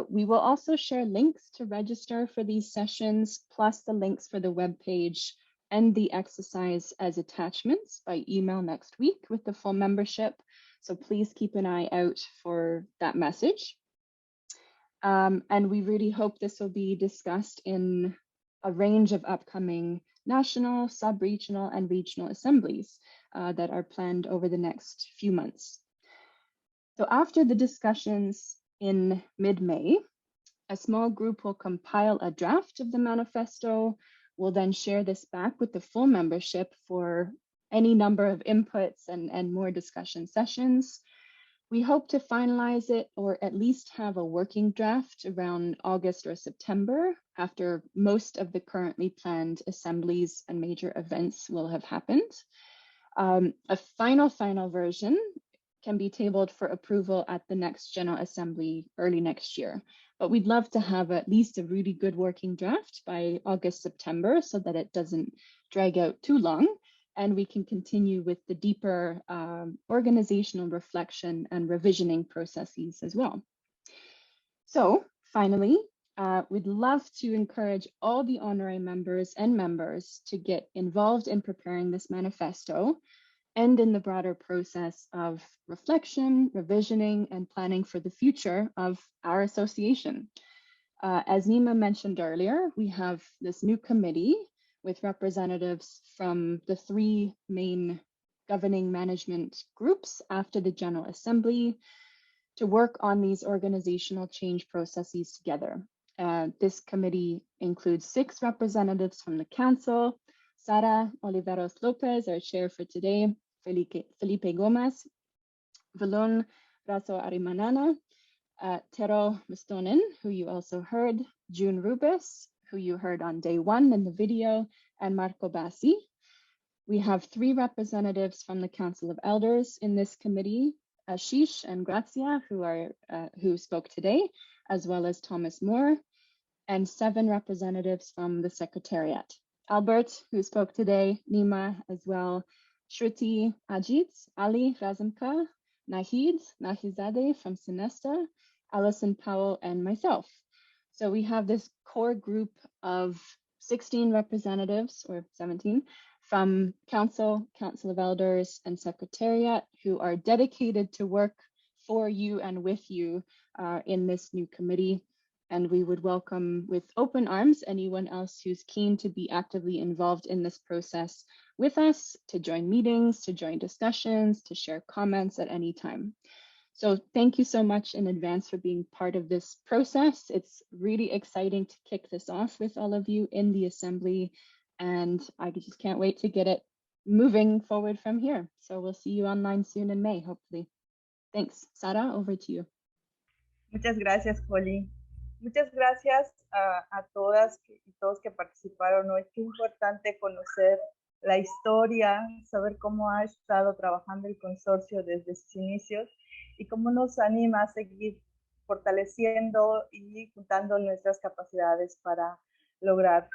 We will also share links to register for these sessions, plus the links for the webpage and the exercise as attachments by email next week with the full membership. So please keep an eye out for that message. And we really hope this will be discussed in a range of upcoming national, sub-regional, and regional assemblies that are planned over the next few months. So after the discussions in mid-May, a small group will compile a draft of the manifesto. We'll then share this back with the full membership for any number of inputs and more discussion sessions. We hope to finalize it or at least have a working draft around August or September, after most of the currently planned assemblies and major events will have happened. A final version can be tabled for approval at the next General Assembly early next year. But we'd love to have at least a really good working draft by August, September, so that it doesn't drag out too long, and we can continue with the deeper organizational reflection and revisioning processes as well. So finally, we'd love to encourage all the honorary members and members to get involved in preparing this manifesto and in the broader process of reflection, revisioning, and planning for the future of our association. As Nima mentioned earlier, we have this new committee with representatives from the 3 main governing management groups after the General Assembly to work on these organizational change processes together. This committee includes 6 representatives from the Council: Sara Oliveros Lopez, our chair for today, Felipe Gomez, Valon Raso Arimanana, Tero Mustonen, who you also heard, June Rubis, who you heard on day 1 in the video, and Marco Bassi. We have 3 representatives from the Council of Elders in this committee, Ashish and Grazia, who spoke today, as well as Thomas Moore, and 7 representatives from the Secretariat. Albert, who spoke today, Nima as well, Shruti Ajit, Ali Razumka, Nahizadeh from Sinesta, Alison Powell, and myself. So we have this core group of 16 representatives, or 17, from Council, Council of Elders, and Secretariat, who are dedicated to work for you and with you in this new committee. And we would welcome with open arms anyone else who's keen to be actively involved in this process with us, to join meetings, to join discussions, to share comments at any time. So thank you so much in advance for being part of this process. It's really exciting to kick this off with all of you in the Assembly, and I just can't wait to get it moving forward from here. So we'll see you online soon in May, hopefully. Thanks. Sara, over to you. Muchas gracias, Holly. Muchas gracias a todas y todos que participaron hoy. Qué importante conocer la historia, saber cómo ha estado trabajando el consorcio desde sus inicios y cómo nos anima a seguir fortaleciendo y juntando nuestras capacidades para lograr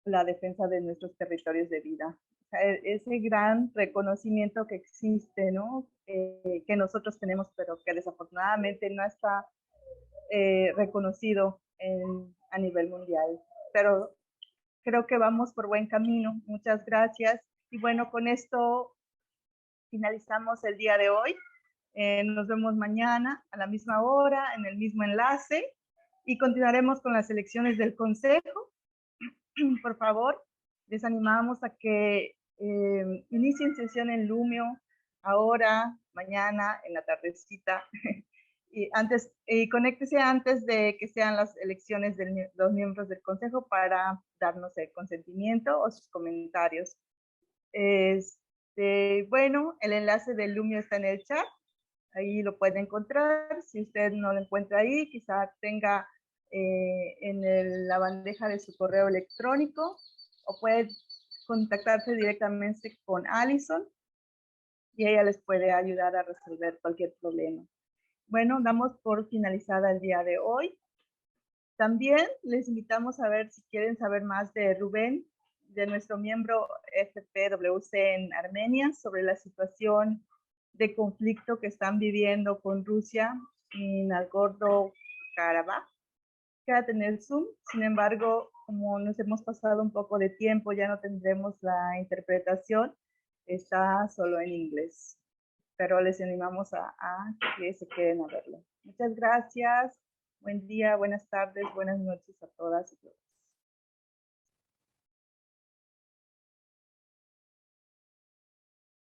la defensa de nuestros territorios de vida. O sea, ese gran reconocimiento que existe, ¿no? Que nosotros tenemos, pero que desafortunadamente no está reconocido a nivel mundial. Pero creo que vamos por buen camino. Muchas gracias. Y bueno, con esto finalizamos el día de hoy. Nos vemos mañana a la misma hora, en el mismo enlace, y continuaremos con las elecciones del Consejo. Por favor, les animamos a que inicien sesión en Lumio ahora, mañana, en la tardecita, y conéctese antes de que sean las elecciones de los miembros del Consejo para darnos el consentimiento o sus comentarios. Bueno, el enlace del Lumio está en el chat, ahí lo puede encontrar. Si usted no lo encuentra ahí, quizá tenga en la bandeja de su correo electrónico, o puede contactarse directamente con Alison y ella les puede ayudar a resolver cualquier problema. Bueno, damos por finalizada el día de hoy. También les invitamos a ver si quieren saber más de Rubén, de nuestro miembro FPWC en Armenia, sobre la situación de conflicto que están viviendo con Rusia en Nagorno-Karabaj. Quédate en el Zoom. Sin embargo, como nos hemos pasado un poco de tiempo, ya no tendremos la interpretación. Está solo en inglés. Pero les animamos a que se queden a verlo. Muchas gracias. Buen día, buenas tardes, buenas noches a todas y todos.